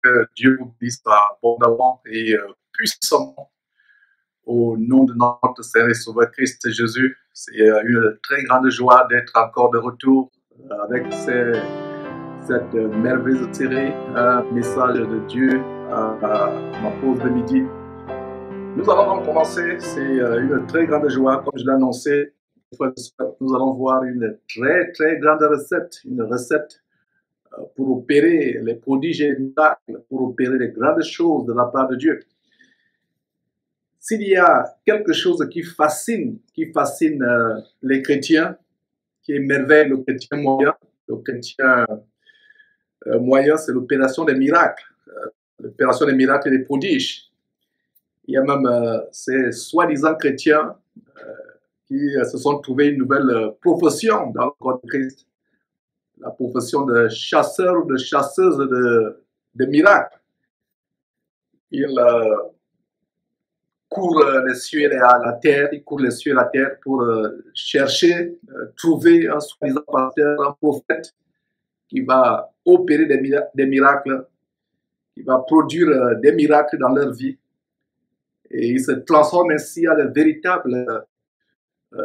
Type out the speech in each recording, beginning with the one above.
Que Dieu vous bénisse abondamment et puissamment au nom de notre Seigneur et Sauveur Christ Jésus. C'est une très grande joie d'être encore de retour avec cette merveilleuse série, un message de Dieu à ma pause de midi. Nous allons donc commencer, c'est une très grande joie, comme je l'ai annoncé. Nous allons voir une très grande recette, une recette pour opérer les prodiges et les miracles, pour opérer les grandes choses de la part de Dieu. S'il y a quelque chose qui fascine les chrétiens, qui émerveille le chrétien moyen, c'est l'opération des miracles, l'opération des miracles et des prodiges. Il y a même ces soi-disant chrétiens qui se sont trouvés une nouvelle profession dans le corps de Christ, la profession de chasseur ou de chasseuse de miracles. Ils courent les cieux et la terre, pour chercher, trouver un soi-disant pasteur, un prophète qui va opérer des miracles, qui va produire des miracles dans leur vie. Et ils se transforment ainsi en de véritables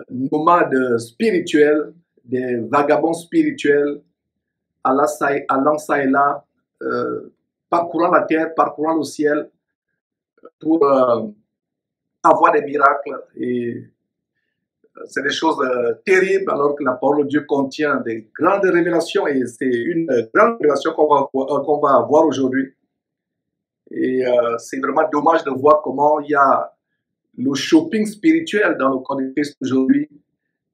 nomades spirituels, des vagabonds spirituels, allant ça et là, parcourant la terre, parcourant le ciel, pour avoir des miracles. Et c'est des choses terribles, alors que la parole de Dieu contient des grandes révélations, et c'est une grande révélation qu'on va avoir aujourd'hui. Et c'est vraiment dommage de voir comment il y a le shopping spirituel dans le corps de Christ aujourd'hui.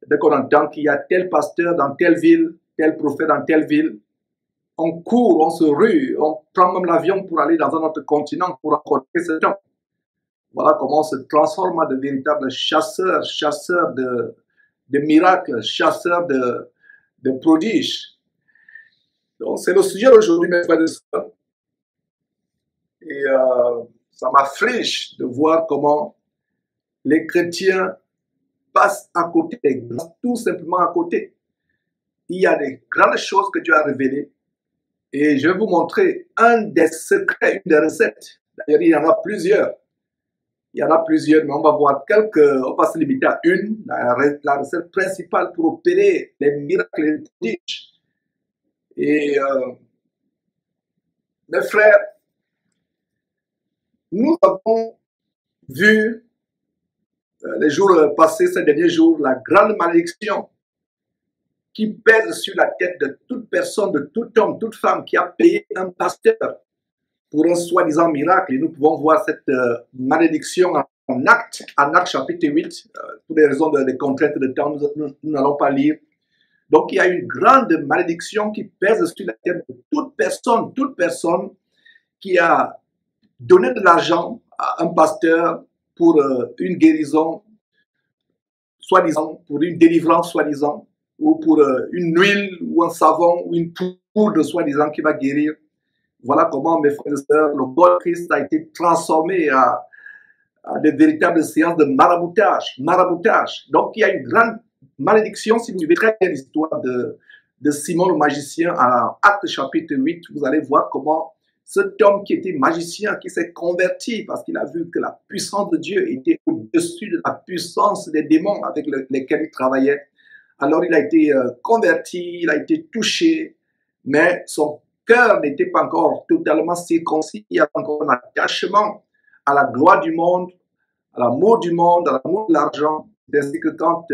Dès qu'on entend qu'il y a tel pasteur dans telle ville, tel prophète dans telle ville, on court, on se rue, on prend même l'avion pour aller dans un autre continent pour rencontrer ces gens. Voilà comment on se transforme en de véritables chasseurs de miracles, chasseurs de prodiges. Donc c'est le sujet d'aujourd'hui, mes frères et sœurs. Et ça m'afflige de voir comment les chrétiens passent à côté des grâces, tout simplement à côté. Il y a des grandes choses que Dieu a révélées. Et je vais vous montrer un des secrets, une des recettes. D'ailleurs, il y en a plusieurs. Il y en a plusieurs, mais on va voir quelques, on va se limiter à une, la recette principale pour opérer les miracles et les prodiges. Et mes frères, nous avons vu les jours passés, ces derniers jours, la grande malédiction qui pèse sur la tête de toute personne, de tout homme, toute femme qui a payé un pasteur pour un soi-disant miracle. Et nous pouvons voir cette malédiction en Actes chapitre 8. Pour des raisons de contraintes de temps, nous n'allons pas lire. Donc il y a une grande malédiction qui pèse sur la tête de toute personne qui a donné de l'argent à un pasteur pour une guérison, soi-disant, pour une délivrance, soi-disant, ou pour une huile, ou un savon, ou une poudre, soi-disant, qui va guérir. Voilà comment, mes frères et sœurs, le corps de Christ a été transformé à de véritables séances de maraboutage. Donc, il y a une grande malédiction. Si vous suivez très bien l'histoire de Simon le magicien en Actes chapitre 8, vous allez voir comment cet homme qui était magicien, qui s'est converti parce qu'il a vu que la puissance de Dieu était au-dessus de la puissance des démons avec lesquels il travaillait. Alors, il a été converti, il a été touché, mais son cœur n'était pas encore totalement circoncis. Il y avait encore un attachement à la gloire du monde, à l'amour du monde, à l'amour de l'argent. C'est ainsi que quand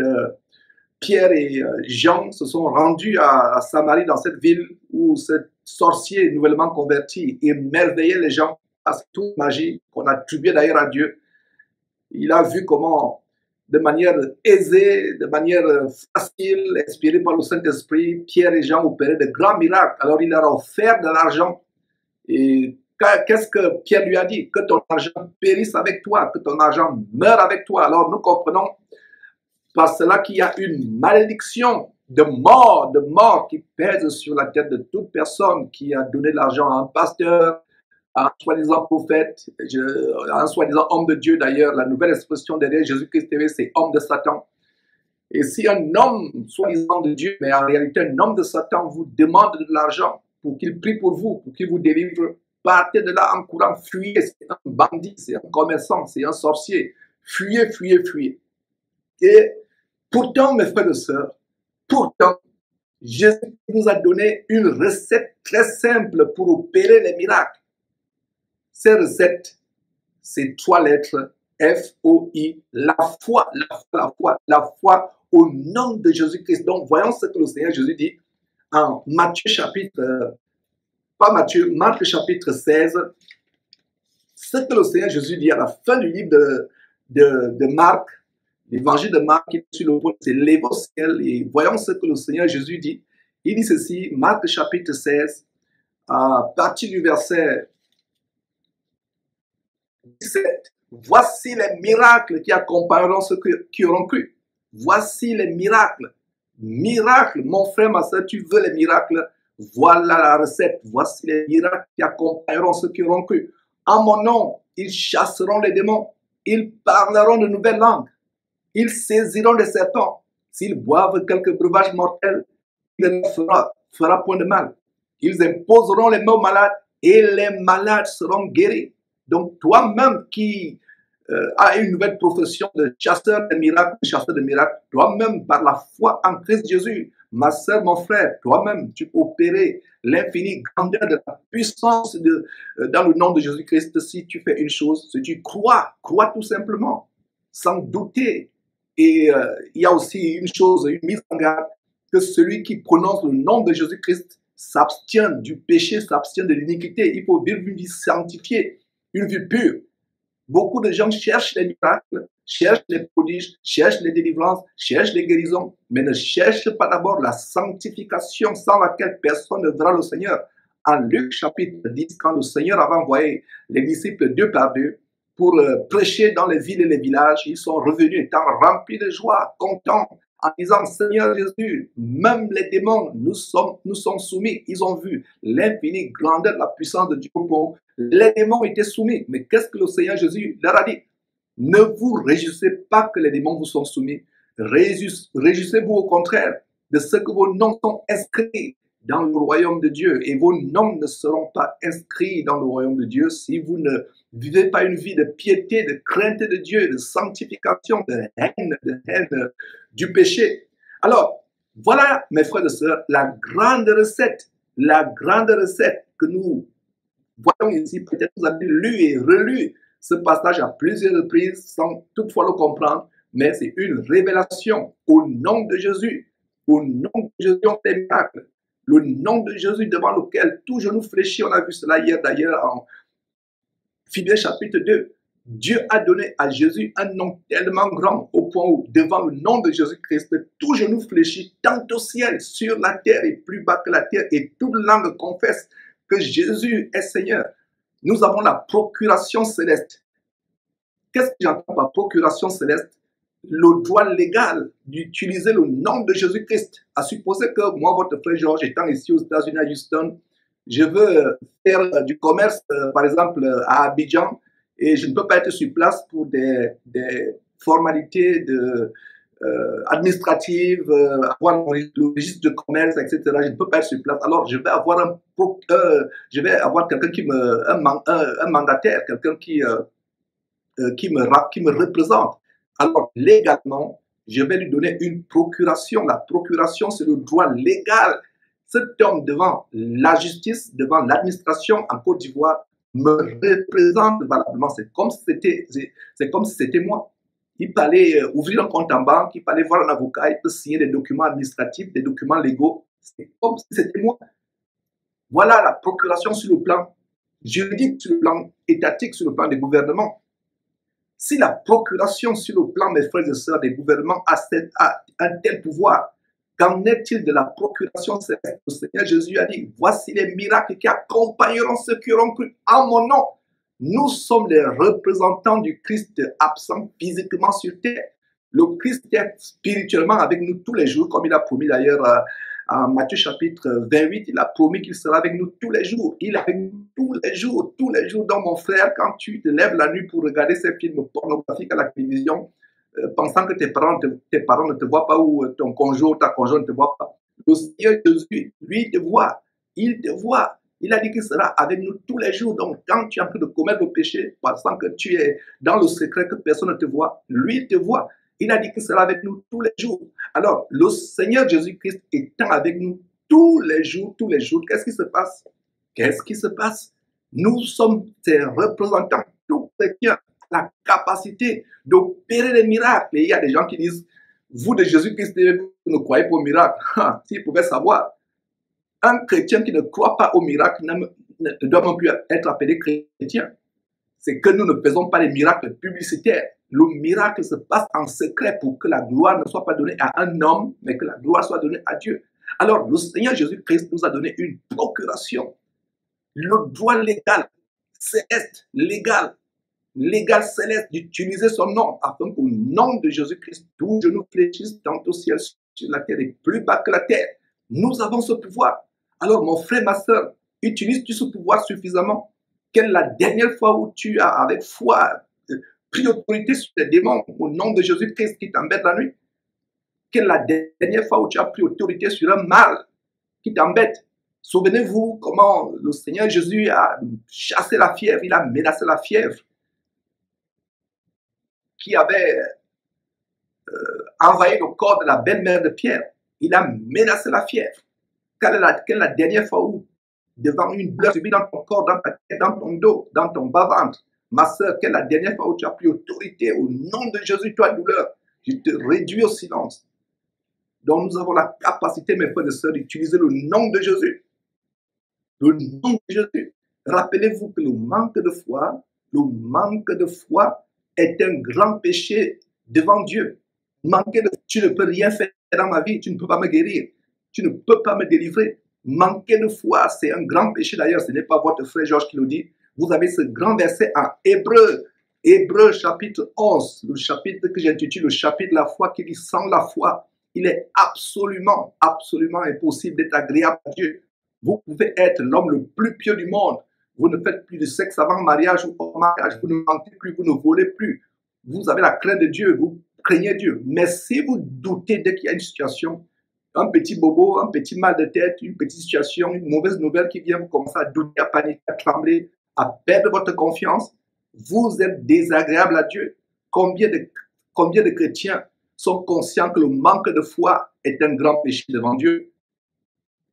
Pierre et Jean se sont rendus à Samarie, dans cette ville où ce sorcier nouvellement converti émerveillait les gens à toute magie qu'on attribuait d'ailleurs à Dieu, il a vu comment, de manière aisée, de manière facile, inspirée par le Saint-Esprit, Pierre et Jean opéraient de grands miracles. Alors il leur a offert de l'argent. Et qu'est-ce que Pierre lui a dit? Que ton argent périsse avec toi, que ton argent meure avec toi. Alors nous comprenons par cela qu'il y a une malédiction de mort qui pèse sur la tête de toute personne qui a donné de l'argent à un pasteur, à un soi-disant prophète, à un soi-disant homme de Dieu. D'ailleurs, la nouvelle expression derrière Jésus-Christ TV, c'est homme de Satan. Et si un homme soi-disant de Dieu, mais en réalité un homme de Satan, vous demande de l'argent pour qu'il prie pour vous, pour qu'il vous délivre, partez de là en courant, fuyez, c'est un bandit, c'est un commerçant, c'est un sorcier. Fuyez, fuyez, fuyez. Et pourtant, mes frères et sœurs, pourtant, Jésus nous a donné une recette très simple pour opérer les miracles. Cette recette, c'est 3 lettres, F-O-I, la foi, la foi, la foi, la foi au nom de Jésus-Christ. Donc, voyons ce que le Seigneur Jésus dit en Matthieu chapitre, pas Matthieu, Marc chapitre 16. Ce que le Seigneur Jésus dit à la fin du livre de Marc, l'évangile de Marc, qui est sur le point de s'élever au ciel. Et voyons ce que le Seigneur Jésus dit. Il dit ceci, Marc chapitre 16, à partir du verset 17. Voici les miracles qui accompagneront ceux qui auront cru. Voici les miracles. Miracles, mon frère, ma soeur, tu veux les miracles? Voilà la recette. Voici les miracles qui accompagneront ceux qui auront cru. En mon nom, ils chasseront les démons. Ils parleront de nouvelles langues. Ils saisiront des serpents. S'ils boivent quelques breuvages mortels, il ne leur fera point de mal. Ils imposeront les mains aux malades et les malades seront guéris. Donc toi-même qui as une nouvelle profession de chasseur de miracles, toi-même par la foi en Christ Jésus, ma soeur, mon frère, toi-même tu peux opérer l'infinie grandeur de la puissance dans le nom de Jésus-Christ si tu fais une chose, si tu crois tout simplement, sans douter. Et il y a aussi une chose, une mise en garde, que celui qui prononce le nom de Jésus-Christ s'abstient du péché, s'abstient de l'iniquité. Il faut vivre une vie sanctifiée, une vie pure. Beaucoup de gens cherchent les miracles, cherchent les prodiges, cherchent les délivrances, cherchent les guérisons, mais ne cherchent pas d'abord la sanctification sans laquelle personne ne verra le Seigneur. En Luc chapitre 10, quand le Seigneur avait envoyé les disciples 2 par 2 pour prêcher dans les villes et les villages, ils sont revenus étant remplis de joie, contents, en disant, Seigneur Jésus, même les démons nous sont soumis. Ils ont vu l'infinie grandeur de la puissance de Dieu. Les démons étaient soumis. Mais qu'est-ce que le Seigneur Jésus leur a dit? Ne vous réjouissez pas que les démons vous sont soumis. Réjouissez-vous au contraire de ce que vos noms sont inscrits dans le royaume de Dieu. Et vos noms ne seront pas inscrits dans le royaume de Dieu si vous ne vivez pas une vie de piété, de crainte de Dieu, de sanctification, de haine du péché. Alors, voilà, mes frères et sœurs, la grande recette que nous voyons ici. Peut-être vous avez lu et relu ce passage à plusieurs reprises sans toutefois le comprendre, mais c'est une révélation au nom de Jésus. Au nom de Jésus, on fait miracle. Le nom de Jésus devant lequel tout genou fléchit, on a vu cela hier d'ailleurs en Philippiens chapitre 2. Dieu a donné à Jésus un nom tellement grand au point où, devant le nom de Jésus-Christ, tout genou fléchit, tant au ciel, sur la terre et plus bas que la terre, et toute langue confesse que Jésus est Seigneur. Nous avons la procuration céleste. Qu'est-ce que j'entends par procuration céleste? Le droit légal d'utiliser le nom de Jésus-Christ. À supposer que moi, votre frère Georges, étant ici aux États-Unis, à Houston, je veux faire du commerce, par exemple, à Abidjan, et je ne peux pas être sur place pour des formalités administratives, avoir le registre de commerce, etc. Je ne peux pas être sur place. Alors, je vais avoir quelqu'un un mandataire, quelqu'un qui me représente. Alors, légalement, je vais lui donner une procuration. La procuration, c'est le droit légal. Cet homme devant la justice, devant l'administration en Côte d'Ivoire, me représente valablement. C'est comme si c'était moi. Il peut aller ouvrir un compte en banque, il peut aller voir un avocat, il peut signer des documents administratifs, des documents légaux. C'est comme si c'était moi. Voilà la procuration sur le plan juridique, sur le plan étatique, sur le plan des gouvernements. Si la procuration sur le plan, mes frères et sœurs, des gouvernements a un tel pouvoir, qu'en est-il de la procuration céleste? Le Seigneur Jésus a dit, voici les miracles qui accompagneront ceux qui auront cru en mon nom. Nous sommes les représentants du Christ absent physiquement sur terre. Le Christ est spirituellement avec nous tous les jours, comme il a promis d'ailleurs en Matthieu chapitre 28, il a promis qu'il sera avec nous tous les jours. Il est avec nous tous les jours. Donc mon frère, quand tu te lèves la nuit pour regarder ces films pornographiques à la télévision, pensant que tes parents ne te voient pas ou ton conjoint ou ta conjointe ne te voit pas, le Seigneur Jésus, lui, te voit. Il te voit. Il a dit qu'il sera avec nous tous les jours. Donc, quand tu es en train de commettre le péché, pensant que tu es dans le secret, que personne ne te voit, lui te voit. Il a dit qu'il sera avec nous tous les jours. Alors, le Seigneur Jésus-Christ étant avec nous tous les jours, qu'est-ce qui se passe? Qu'est-ce qui se passe? Nous sommes ses représentants, tout chrétien, la capacité d'opérer des miracles. Et il y a des gens qui disent, vous de Jésus-Christ, vous ne croyez pas aux miracles. S'ils pouvaient savoir, un chrétien qui ne croit pas au miracle ne doit même plus être appelé chrétien. C'est que nous ne faisons pas les miracles publicitaires. Le miracle se passe en secret pour que la gloire ne soit pas donnée à un homme, mais que la gloire soit donnée à Dieu. Alors, le Seigneur Jésus-Christ nous a donné une procuration, le droit légal, céleste, légal céleste, d'utiliser son nom, afin qu'au nom de Jésus-Christ, tout genou fléchisse tant au ciel, sur la terre et plus bas que la terre. Nous avons ce pouvoir. Alors, mon frère, ma soeur, utilises-tu ce pouvoir suffisamment? Quelle est la dernière fois où tu as, avec foi, pris autorité sur les démons au nom de Jésus-Christ qui t'embête la nuit? Quelle est la dernière fois où tu as pris autorité sur un mal qui t'embête? Souvenez-vous comment le Seigneur Jésus a chassé la fièvre, il a menacé la fièvre qui avait envahi le corps de la belle-mère de Pierre. Il a menacé la fièvre. Quelle est la dernière fois où, devant une douleur subie dans ton corps, dans ta tête, dans ton dos, dans ton bas-ventre, ma soeur, quelle est la dernière fois où tu as pris autorité au nom de Jésus, toi, douleur? Je te réduis au silence. Donc, nous avons la capacité, mes frères et sœurs, d'utiliser le nom de Jésus. Le nom de Jésus. Rappelez-vous que le manque de foi est un grand péché devant Dieu. Tu ne peux rien faire dans ma vie, tu ne peux pas me guérir, tu ne peux pas me délivrer. Manquer de foi, c'est un grand péché. D'ailleurs, ce n'est pas votre frère Georges qui le dit. Vous avez ce grand verset en Hébreux chapitre 11, le chapitre que j'intitule le chapitre de la foi, qui dit sans la foi, il est absolument impossible d'être agréable à Dieu. Vous pouvez être l'homme le plus pieux du monde. Vous ne faites plus de sexe avant mariage ou hors mariage. Vous ne mentez plus, vous ne volez plus. Vous avez la crainte de Dieu, vous craignez Dieu. Mais si vous doutez dès qu'il y a une situation, un petit bobo, un petit mal de tête, une petite situation, une mauvaise nouvelle qui vient, vous commencez à douter, à paniquer, à trembler, à perdre votre confiance, vous êtes désagréable à Dieu. Combien de chrétiens sont conscients que le manque de foi est un grand péché devant Dieu?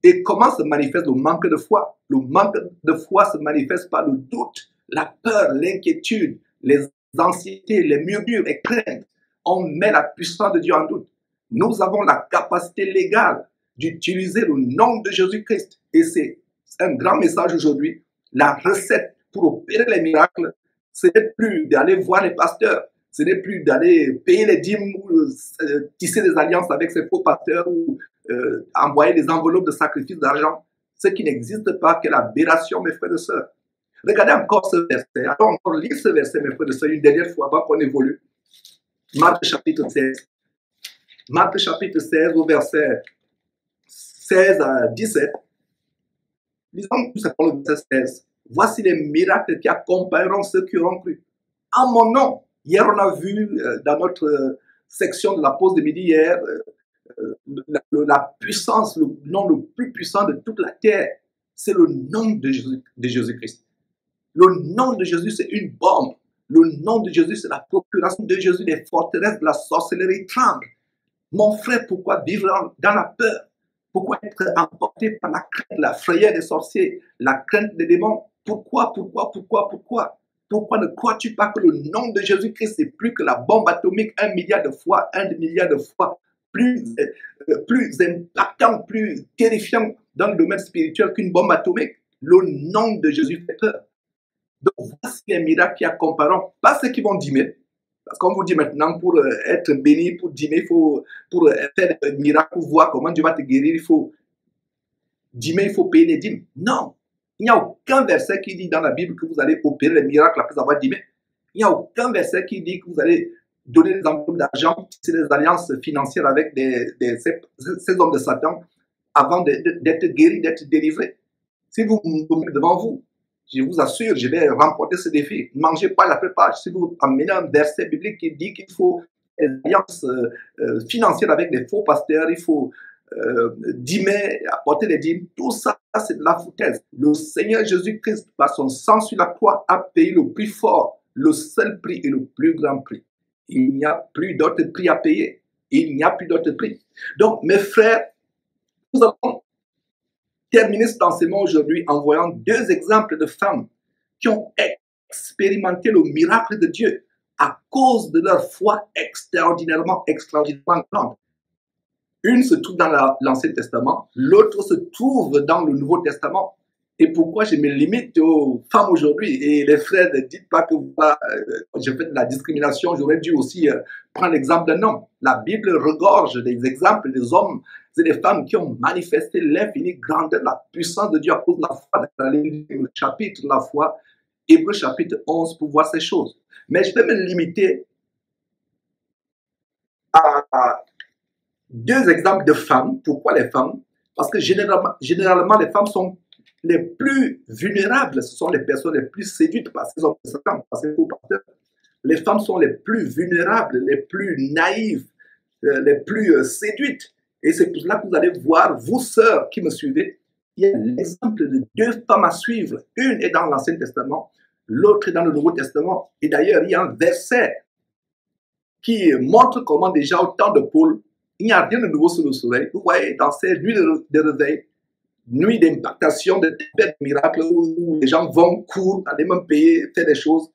Et comment se manifeste le manque de foi? Le manque de foi se manifeste par le doute, la peur, l'inquiétude, les anxiétés, les murmures, les craintes. On met la puissance de Dieu en doute. Nous avons la capacité légale d'utiliser le nom de Jésus-Christ. Et c'est un grand message aujourd'hui. La recette pour opérer les miracles, ce n'est plus d'aller voir les pasteurs, ce n'est plus d'aller payer les dîmes ou tisser des alliances avec ces faux pasteurs ou envoyer des enveloppes de sacrifice d'argent. Ce qui n'existe pas, que l'aberration, mes frères et sœurs. Regardez encore ce verset. Alors, on lit ce verset, mes frères et sœurs, une dernière fois avant qu'on évolue. Marc chapitre 16. Marc chapitre 16 au verset 16 à 17. Lisons tout simplement le verset 16. Voici les miracles qui accompagneront ceux qui auront cru. En mon nom. Hier, on a vu dans notre section de la pause de midi hier, la puissance, le nom le plus puissant de toute la terre, c'est le nom de Jésus-Christ. Le nom de Jésus, c'est une bombe. Le nom de Jésus, c'est la procuration de Jésus. Les forteresses de la sorcellerie tremblent. Mon frère, pourquoi vivre dans la peur? Pourquoi être emporté par la crainte, la frayeur des sorciers, la crainte des démons? Pourquoi ne crois-tu pas que le nom de Jésus-Christ, c'est plus que la bombe atomique, 1 milliard de fois, 1 milliard de fois plus impactant, plus terrifiant dans le domaine spirituel qu'une bombe atomique? Le nom de Jésus fait peur. Donc, voici les miracles qui accompagneront, pas ceux qui vont dîmer. Parce qu'on vous dit maintenant, pour être béni, pour dîmer, pour faire des miracles, pour voir comment Dieu va te guérir, il faut dîmer, il faut payer les dîmes. Non, il n'y a aucun verset qui dit dans la Bible que vous allez opérer les miracles après avoir dîmé. Il n'y a aucun verset qui dit que vous allez donner des enveloppes d'argent, c'est des alliances financières avec ces hommes de Satan avant d'être guéri, d'être délivré. Si vous me mettez devant vous, je vous assure, je vais remporter ce défi. Ne mangez pas la préparation. Si vous amenez un verset biblique qui dit qu'il faut des alliances financières avec des faux pasteurs, il faut dîmer, apporter des dîmes, tout ça ça c'est de la foutaise. Le Seigneur Jésus-Christ, par son sang sur la croix, a payé le prix fort, le seul prix et le plus grand prix. Il n'y a plus d'autre prix à payer. Il n'y a plus d'autre prix. Donc, mes frères, nous allons terminer cet enseignement aujourd'hui en voyant deux exemples de femmes qui ont expérimenté le miracle de Dieu à cause de leur foi extraordinairement grande. Une se trouve dans l'Ancien Testament, l'autre se trouve dans le Nouveau Testament. Et pourquoi je me limite aux femmes aujourd'hui? Et les frères, ne dites pas que je fais de la discrimination, j'aurais dû aussi prendre l'exemple d'un homme. La Bible regorge des exemples des hommes et des femmes qui ont manifesté l'infinie grandeur, la puissance de Dieu à cause de la foi. Dans le chapitre de la foi, Hébreux chapitre 11, pour voir ces choses. Mais je vais me limiter à deux exemples de femmes. Pourquoi les femmes? Parce que généralement les femmes sont les plus vulnérables, ce sont les personnes les plus séduites par ces hommes de Satan, par ces faux pasteurs. Les femmes sont les plus vulnérables, les plus naïves, les plus séduites. Et c'est pour cela que vous allez voir, vous sœurs qui me suivez, il y a l'exemple de deux femmes à suivre. Une est dans l'Ancien Testament, l'autre est dans le Nouveau Testament. Et d'ailleurs, il y a un verset qui montre comment déjà au temps de Paul, il n'y a rien de nouveau sous le soleil. Vous voyez, dans ces nuits de réveil, nuit d'impactation, de tempêtes miracles où les gens vont, courent, aller même payer, faire des choses.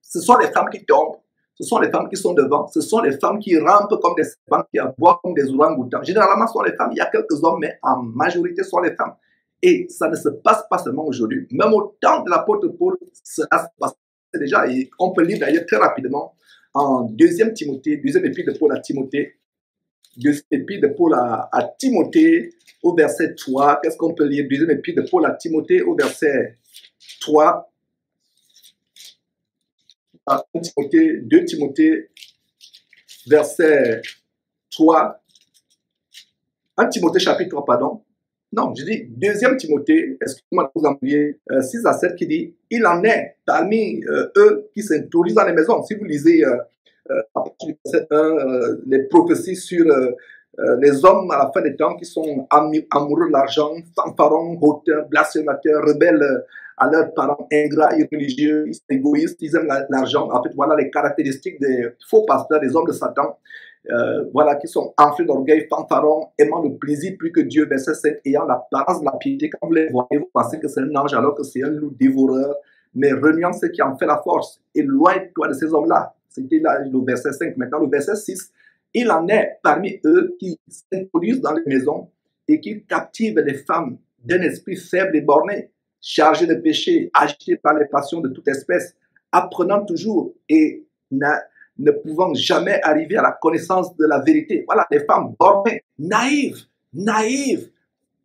Ce sont les femmes qui tombent, ce sont les femmes qui sont devant, ce sont les femmes qui rampent comme des serpents, qui aboient comme des orang-outans. Généralement, ce sont les femmes, il y a quelques hommes, mais en majorité, ce sont les femmes. Et ça ne se passe pas seulement aujourd'hui. Même au temps de l'apôtre Paul, cela se passe déjà. Et on peut lire d'ailleurs très rapidement en 2 Timothée, 2e épître de Paul à Timothée, 2e épître de Paul à Timothée, au verset 3. Qu'est-ce qu'on peut lire? 2e épître de Paul à Timothée, au verset 3. 2 Timothée, verset 3. 1 Timothée, chapitre 3, pardon. Non, je dis 2e Timothée, excusez-moi de vous envoyer 6 à 7 qui dit « Il en est parmi eux qui s'introduisent dans les maisons ». Si vous lisez à partir du verset 1, les prophéties sur les hommes à la fin des temps qui sont amoureux de l'argent, fanfarons, hautains, blasphémateurs, rebelles à leurs parents, ingrats, irreligieux, égoïstes, ils aiment l'argent. En fait, voilà les caractéristiques des faux pasteurs, des hommes de Satan. Voilà, qui sont enflés d'orgueil, fanfarons, aimant le plaisir plus que Dieu, verset 7, ayant l'apparence de la piété. Quand vous les voyez, vous pensez que c'est un ange alors que c'est un loup dévoreur, mais reniant ce qui en fait la force. Éloigne-toi de ces hommes-là. C'était là le verset 5. Maintenant, le verset 6. Il en est parmi eux qui s'introduisent dans les maisons et qui captivent les femmes d'un esprit faible et borné, chargées de péché, agitées par les passions de toute espèce, apprenant toujours et ne pouvant jamais arriver à la connaissance de la vérité. Voilà, les femmes bornées, naïves.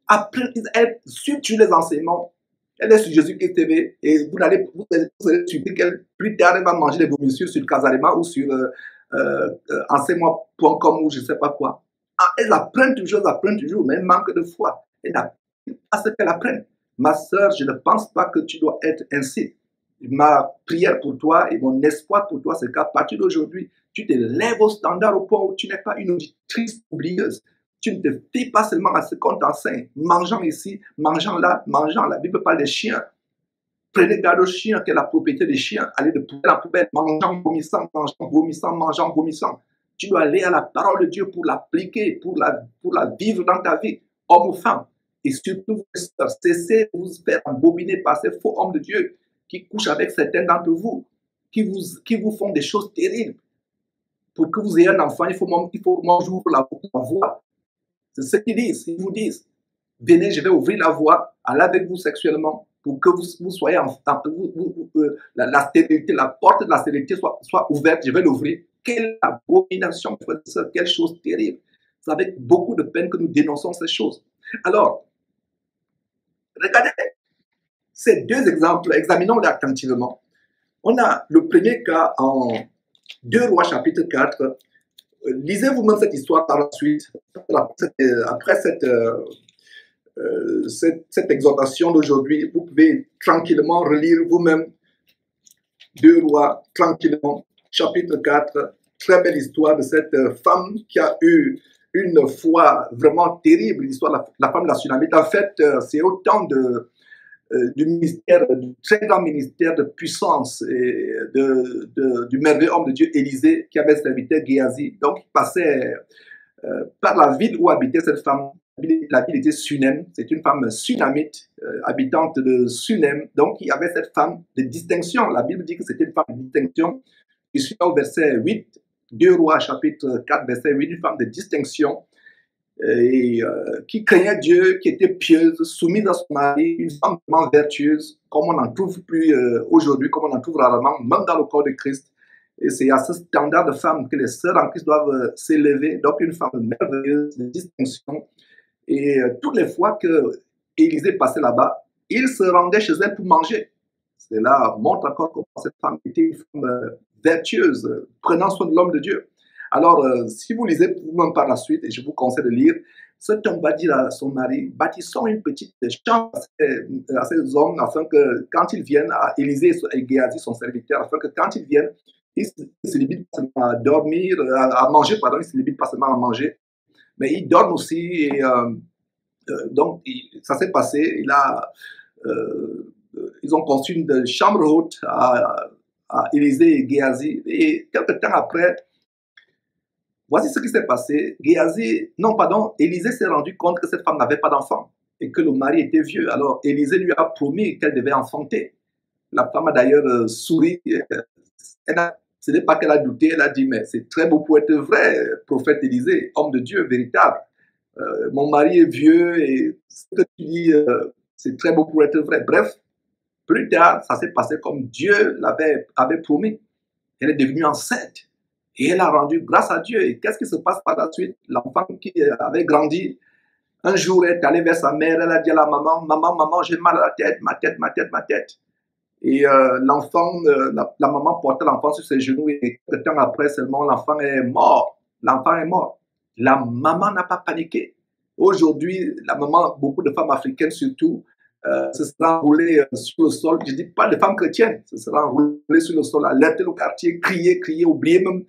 Après, elles suivent les enseignements. Elle est sur Jésus-Christ TV et vous allez suivre qu'elle, plus tard, elle va manger des vomissures sur Casarema ou sur enseigne-moi.com ou je ne sais pas quoi. Elles apprennent toujours, mais elles manquent de foi. Elles n'apprennent pas ce qu'elles apprennent. Ma sœur, je ne pense pas que tu dois être ainsi. Ma prière pour toi et mon espoir pour toi, c'est qu'à partir d'aujourd'hui, tu te lèves au standard au point où tu n'es pas une auditrice oublieuse. Tu ne te fies pas seulement à ce qu'on t'enseigne. Mangeant ici, mangeant là, mangeant. La Bible parle des chiens. Prenez garde aux chiens, qui est la propriété des chiens. Allez de poubelle en poubelle, mangeant, vomissant, mangeant, vomissant, mangeant, vomissant. Tu dois aller à la parole de Dieu pour l'appliquer, pour la vivre dans ta vie, homme ou femme. Et surtout, cessez de vous faire embobiner par ces faux hommes de Dieu qui couchent avec certains d'entre vous, qui vous font des choses terribles. Pour que vous ayez un enfant, il faut que moi j'ouvre la voie. C'est ce qu'ils disent. Ils vous disent, venez, je vais ouvrir la voie, allez avec vous sexuellement, pour que vous soyez la stérilité, la porte de la stérilité soit ouverte, je vais l'ouvrir. Quelle abomination, quelle chose terrible. C'est avec beaucoup de peine que nous dénonçons ces choses. Alors, regardez ces deux exemples, examinons-les attentivement. On a le premier cas en 2 Rois chapitre 4. Lisez vous-même cette histoire par la suite. Après cette exhortation d'aujourd'hui, vous pouvez tranquillement relire vous-même 2 Rois, tranquillement, chapitre 4. Très belle histoire de cette femme qui a eu une foi vraiment terrible, l'histoire de la femme de la Sunamite. En fait, c'est autant du ministère, du très grand ministère de puissance et du merveilleux homme de Dieu Élisée qui avait serviteur Géasi. Donc, il passait par la ville où habitait cette femme. La ville était Sunem, c'est une femme sunamite, habitante de Sunem. Donc, il y avait cette femme de distinction. La Bible dit que c'était une femme de distinction. Je suis au verset 8, 2 Rois chapitre 4, verset 8, une femme de distinction et qui craignait Dieu, qui était pieuse, soumise à son mari, une femme vraiment vertueuse, comme on n'en trouve plus aujourd'hui, comme on en trouve rarement, même dans le corps de Christ. Et c'est à ce standard de femme que les sœurs en Christ doivent s'élever. Donc, une femme merveilleuse, de distinction. Et toutes les fois que Élisée passait là-bas, il se rendait chez elle pour manger. Cela montre encore comment cette femme était une femme vertueuse, prenant soin de l'homme de Dieu. Alors, si vous lisez vous-même par la suite, et je vous conseille de lire, cet homme va dire à son mari, bâtissons une petite chambre à ces hommes, afin que quand ils viennent, à Élisée et Géasi, son serviteur, afin que quand ils viennent, ils ne se limitent pas seulement à dormir, à manger, pardon, ils ne se limitent pas seulement à manger, mais ils dorment aussi. Et donc, ça s'est passé. Ils ont conçu une chambre haute à Élisée et Géasi. Et quelques temps après, voici ce qui s'est passé. Élisée s'est rendu compte que cette femme n'avait pas d'enfant et que le mari était vieux. Alors, Élisée lui a promis qu'elle devait enfanter. La femme a d'ailleurs souri. Ce n'est pas qu'elle a douté, elle a dit, mais c'est très beau pour être vrai, prophète Élisée, homme de Dieu véritable. Mon mari est vieux et ce que tu dis, c'est très beau pour être vrai. Bref, plus tard, ça s'est passé comme Dieu avait promis. Elle est devenue enceinte et elle a rendu grâce à Dieu. Et qu'est-ce qui se passe par la suite? L'enfant qui avait grandi, un jour, elle est allée vers sa mère, elle a dit à la maman, maman, j'ai mal à la tête, ma tête. Et l'enfant, la maman portait l'enfant sur ses genoux et quelques temps après seulement, l'enfant est mort. L'enfant est mort. La maman n'a pas paniqué. Aujourd'hui, la maman, beaucoup de femmes africaines surtout, se sera enroulées sur le sol. Je ne dis pas de femmes chrétiennes, se sera enroulées sur le sol, alerter le quartier, crier, oublier même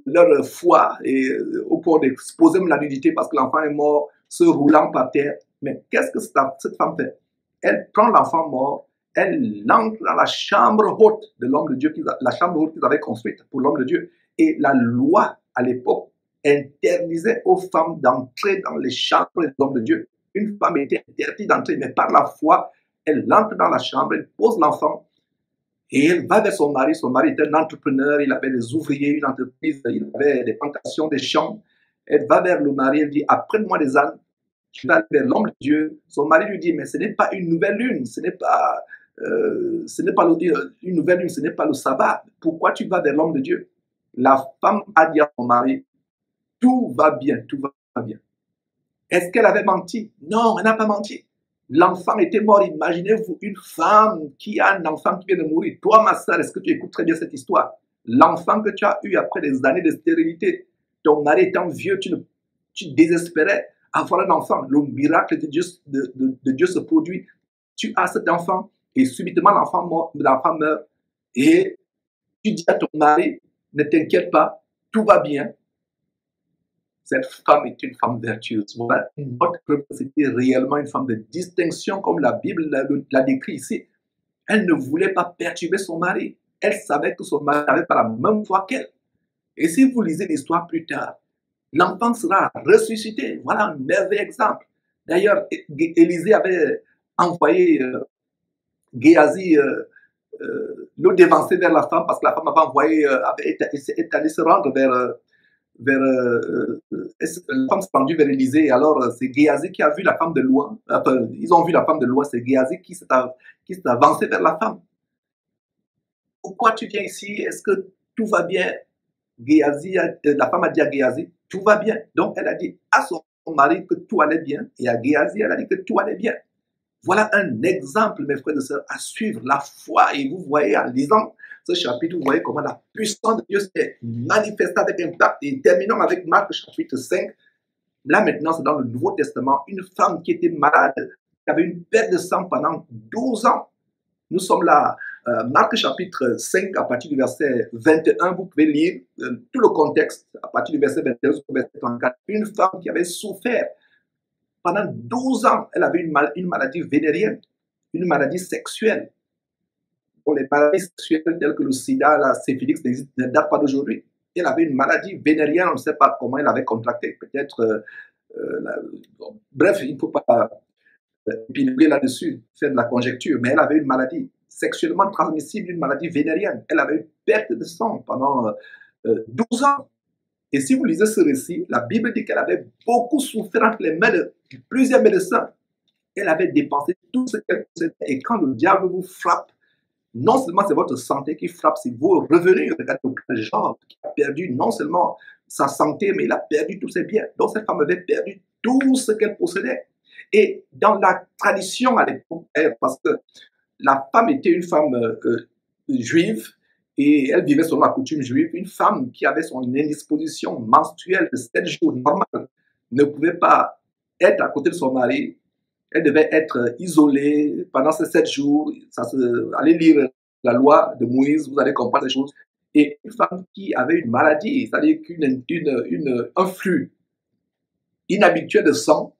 leur foi et au point d'exposer même la nudité parce que l'enfant est mort, se roulant par terre. Mais qu'est-ce que cette femme fait? Elle prend l'enfant mort, elle entre dans la chambre haute de l'homme de Dieu, la chambre haute qu'ils avaient construite pour l'homme de Dieu. Et la loi, à l'époque, interdisait aux femmes d'entrer dans les chambres des hommes de Dieu. Une femme était interdite d'entrer, mais par la foi, elle entre dans la chambre, elle pose l'enfant et elle va vers son mari. Son mari était un entrepreneur, il avait des ouvriers, une entreprise, il avait des plantations, des champs. Elle va vers le mari, elle dit, apprête-moi des ânes, je vais aller vers l'homme de Dieu. Son mari lui dit, mais ce n'est pas une nouvelle lune, ce n'est pas une nouvelle lune, ce n'est pas le sabbat. Pourquoi tu vas vers l'homme de Dieu? La femme a dit à son mari, tout va bien, tout va bien. Est-ce qu'elle avait menti? Non, elle n'a pas menti. L'enfant était mort. Imaginez-vous une femme qui a un enfant qui vient de mourir. Toi, ma soeur, est-ce que tu écoutes très bien cette histoire? L'enfant que tu as eu après des années de stérilité, ton mari étant vieux, tu désespérais avoir un enfant. Le miracle de Dieu se produit. Tu as cet enfant et subitement l'enfant meurt. Et tu dis à ton mari, ne t'inquiète pas, tout va bien. Cette femme est une femme vertueuse. Voilà une autre preuve que c'était réellement une femme de distinction, comme la Bible l'a décrit ici. Elle ne voulait pas perturber son mari. Elle savait que son mari n'avait pas la même foi qu'elle. Et si vous lisez l'histoire plus tard, l'enfant sera ressuscité. Voilà un merveilleux exemple. D'ailleurs, Élisée avait envoyé Géasi le dévancer vers la femme parce que la femme avait envoyé, est allée se rendre vers la femme s'est rendue vers Élisée. Alors, c'est Géasi qui a vu la femme de loin. Enfin, ils ont vu la femme de loin. C'est Géasi qui s'est avancé vers la femme. Pourquoi tu viens ici? Est-ce que tout va bien? La femme a dit à Géasi, tout va bien. Donc, elle a dit à son mari que tout allait bien. Et à Géasi, elle a dit que tout allait bien. Voilà un exemple, mes frères et sœurs, à suivre, la foi. Et vous voyez, en lisant ce chapitre, vous voyez comment la puissance de Dieu s'est manifestée avec impact. Et terminons avec Marc chapitre 5. Là maintenant, c'est dans le Nouveau Testament, une femme qui était malade, qui avait une perte de sang pendant 12 ans, Nous sommes là, Marc chapitre 5, à partir du verset 21, vous pouvez lire tout le contexte, à partir du verset 21 au verset 34. Une femme qui avait souffert pendant 12 ans, elle avait une maladie vénérienne, une maladie sexuelle. Pour les maladies sexuelles telles que le sida, la syphilis ne datent pas d'aujourd'hui. Elle avait une maladie vénérienne, on ne sait pas comment elle avait contracté, peut-être. Bref, il ne faut pas épiloguer là-dessus, faire de la conjecture, mais elle avait une maladie sexuellement transmissible, une maladie vénérienne. Elle avait une perte de sang pendant 12 ans. Et si vous lisez ce récit, la Bible dit qu'elle avait beaucoup souffert entre les mains de plusieurs médecins. Elle avait dépensé tout ce qu'elle possédait. Et quand le diable vous frappe, non seulement c'est votre santé qui frappe, c'est vos revenus. Regardez le genre qui a perdu non seulement sa santé, mais il a perdu tous ses biens. Donc cette femme avait perdu tout ce qu'elle possédait. Et dans la tradition à l'époque, parce que la femme était une femme juive, et elle vivait selon la coutume juive, une femme qui avait son indisposition menstruelle de 7 jours normale ne pouvait pas être à côté de son mari. Elle devait être isolée pendant ces 7 jours. Allez lire la loi de Moïse, vous allez comprendre les choses. Et une femme qui avait une maladie, c'est-à-dire un flux inhabituel de sang,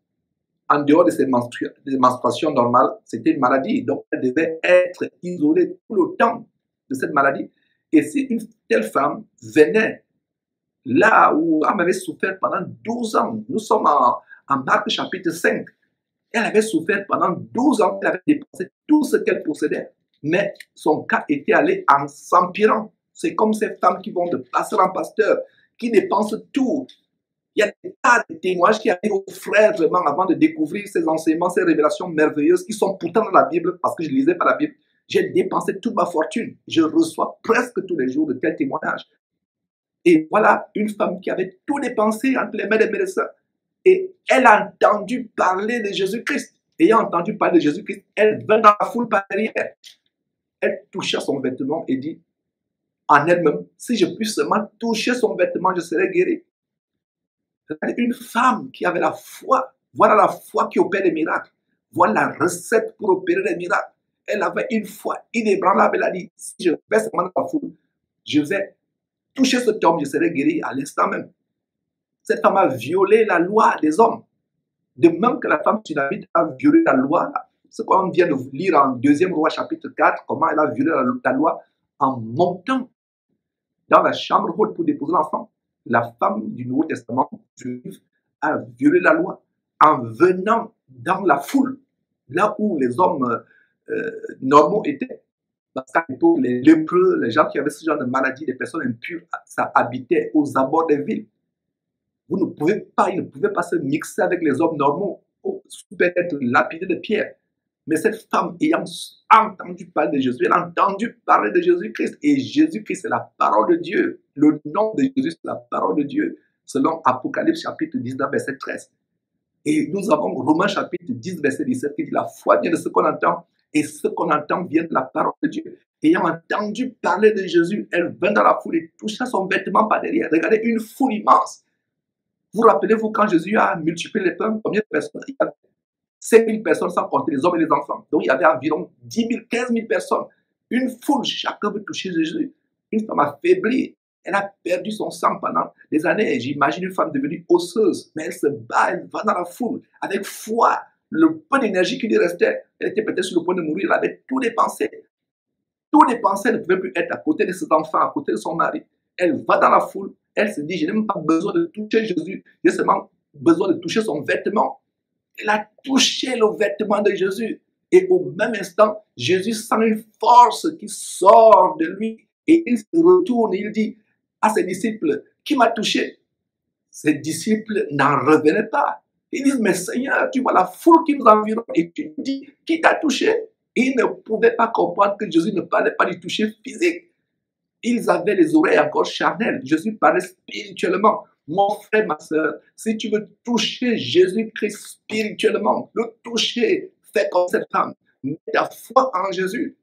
en dehors de ses menstruations normales, c'était une maladie. Donc, elle devait être isolée tout le temps de cette maladie. Et si une telle femme venait là où elle avait souffert pendant 12 ans, nous sommes en Marc chapitre 5, elle avait souffert pendant 12 ans, elle avait dépensé tout ce qu'elle possédait, mais son cas était allé en s'empirant. C'est comme ces femmes qui vont de pasteur en pasteur, qui dépensent tout. Il y a des tas de témoignages qui arrivent aux frères vraiment avant de découvrir ces enseignements, ces révélations merveilleuses qui sont pourtant dans la Bible, parce que je ne lisais pas la Bible. J'ai dépensé toute ma fortune. Je reçois presque tous les jours de tels témoignages. Et voilà une femme qui avait tout dépensé entre les mains des médecins. Et elle a entendu parler de Jésus-Christ. Ayant entendu parler de Jésus-Christ, elle vint dans la foule par derrière. Elle toucha son vêtement et dit en elle-même, si je puis seulement toucher son vêtement, je serai guéri. Une femme qui avait la foi. Voilà la foi qui opère des miracles. Voilà la recette pour opérer des miracles. Elle avait une foi inébranlable. Elle a dit, si je vais seulement dans la foule, je vais toucher cet homme, je serai guéri à l'instant même. Cette femme a violé la loi des hommes. De même que la femme sunamite a violé la loi, ce qu'on vient de lire en 2e Roi chapitre 4, comment elle a violé la loi en montant dans la chambre haute pour déposer l'enfant. La femme du Nouveau Testament juif a violé la loi en venant dans la foule, là où les hommes normaux étaient. Parce qu'à l'époque, les lépreux, les gens qui avaient ce genre de maladie, les personnes impures, ça habitait aux abords des villes. Ils ne pouvaient pas se mixer avec les hommes normaux, peut-être lapidés de pierre. Mais cette femme, ayant entendu parler de Jésus, elle a entendu parler de Jésus-Christ. Et Jésus-Christ, c'est la parole de Dieu. Le nom de Jésus, c'est la parole de Dieu. Selon Apocalypse chapitre 19, verset 13. Et nous avons Romains chapitre 10, verset 17 qui dit la foi vient de ce qu'on entend. Et ce qu'on entend vient de la parole de Dieu. Ayant entendu parler de Jésus, elle vint dans la foule et toucha son vêtement par derrière. Regardez, une foule immense. Vous rappelez-vous quand Jésus a multiplié les pains, combien de personnes? Il y avait 5 000 personnes sans compter les hommes et les enfants. Donc il y avait environ 10 000, 15 000 personnes. Une foule, chacun veut toucher Jésus. Une femme affaiblie, elle a perdu son sang pendant des années. J'imagine une femme devenue osseuse, mais elle se bat, elle va dans la foule avec foi. Le peu d'énergie qui lui restait, elle était peut-être sur le point de mourir, elle avait tout dépensé. Tout dépensé, elle ne pouvait plus être à côté de ses enfants, à côté de son mari. Elle va dans la foule, elle se dit, je n'ai même pas besoin de toucher Jésus, j'ai seulement besoin de toucher son vêtement. Elle a touché le vêtement de Jésus. Et au même instant, Jésus sent une force qui sort de lui. Et il se retourne et il dit à ses disciples, qui m'a touché? Ses disciples n'en revenaient pas. Ils disent, mais Seigneur, tu vois la foule qui nous environne et tu nous dis, qui t'a touché? Et ils ne pouvaient pas comprendre que Jésus ne parlait pas du toucher physique. Ils avaient les oreilles encore charnelles. Jésus parlait spirituellement. Mon frère, ma soeur, si tu veux toucher Jésus-Christ spirituellement, le toucher, fais comme cette femme. Mets ta foi en Jésus.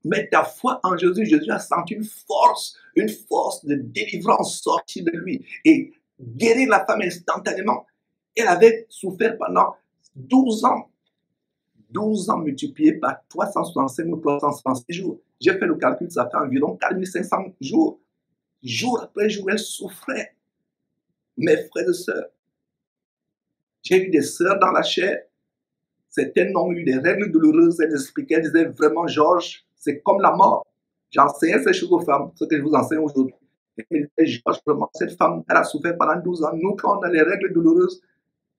Mets ta foi en Jésus. Jésus a senti une force de délivrance sortir de lui et guérir la femme instantanément. Elle avait souffert pendant 12 ans. 12 ans multipliés par 365 ou 366 jours. J'ai fait le calcul, ça fait environ 4500 jours. Jour après jour, elle souffrait. Mes frères et sœurs, j'ai eu des sœurs dans la chair. Certaines ont eu des règles douloureuses. Elles expliquaient, elles disaient vraiment, Georges, c'est comme la mort. J'enseignais ces choses aux femmes, ce que je vous enseigne aujourd'hui. Elles disaient, Georges, vraiment, cette femme, elle a souffert pendant 12 ans. Nous, quand on a les règles douloureuses,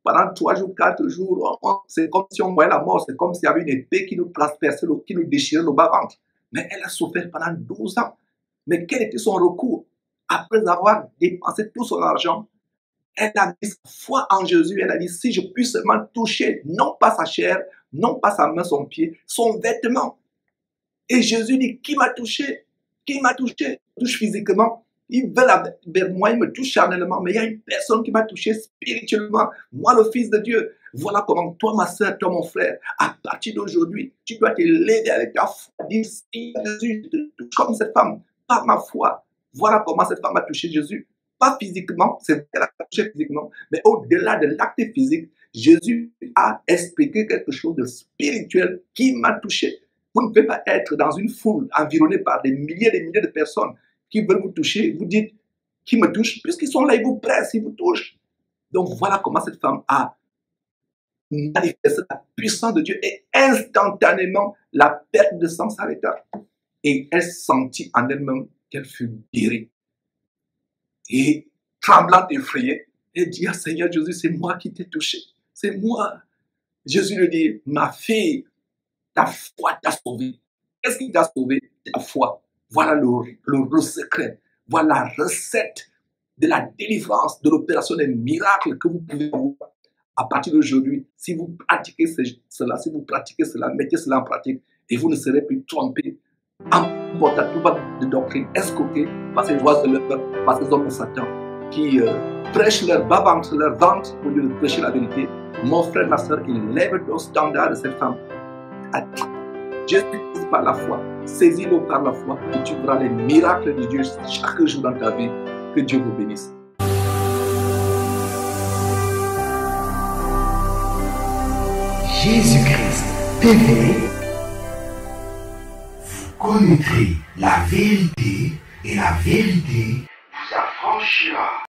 pendant 3 jours, 4 jours, c'est comme si on voyait la mort. C'est comme s'il y avait une épée qui nous transperçait, qui nous déchirait le bas-ventre. Mais elle a souffert pendant 12 ans. Mais quel était son recours? Après avoir dépensé tout son argent, elle a mis sa foi en Jésus. Elle a dit, si je puis seulement toucher, non pas sa chair, non pas sa main, son pied, son vêtement. Et Jésus dit, qui m'a touché? Qui m'a touché? Il touche physiquement. Il veut vers moi, il me touche charnellement. Mais il y a une personne qui m'a touché spirituellement. Moi, le Fils de Dieu. Voilà comment toi, ma soeur, toi, mon frère, à partir d'aujourd'hui, tu dois te lever avec ta foi. Dire, si Jésus, je te touche comme cette femme, par ma foi. Voilà comment cette femme a touché Jésus. Pas physiquement, c'est qu'elle a touché physiquement, mais au-delà de l'acte physique, Jésus a expliqué quelque chose de spirituel qui m'a touché. Vous ne pouvez pas être dans une foule environnée par des milliers et des milliers de personnes qui veulent vous toucher. Vous dites, qui me touche? Puisqu'ils sont là, ils vous pressent, ils vous touchent. Donc voilà comment cette femme a manifesté la puissance de Dieu et instantanément, la perte de sang s'arrêta. Et elle sentit en elle-même qu'elle fut guérie. Et tremblante, effrayée, elle dit, ah, Seigneur Jésus, c'est moi qui t'ai touché. C'est moi. Jésus lui dit, ma fille, ta foi t'a sauvée. Qu'est-ce qui t'a sauvé? Ta foi. Voilà le secret. Voilà la recette de la délivrance, de l'opération des miracles que vous pouvez avoir. À partir d'aujourd'hui, si vous pratiquez cela, mettez cela en pratique et vous ne serez plus trompés. Emportant tout bas de doctrine, escroqués par ces joies de l'heure, par ces hommes de Satan qui prêchent leur bas-ventre, leur ventre au lieu de prêcher la vérité. Mon frère, ma soeur, il lève le standard de cette femme. Jésus par la foi, saisis-le par la foi et tu verras les miracles de Dieu chaque jour dans ta vie. Que Dieu vous bénisse. Jésus-Christ TV. Connaîtrez la vérité et la vérité vous affranchira.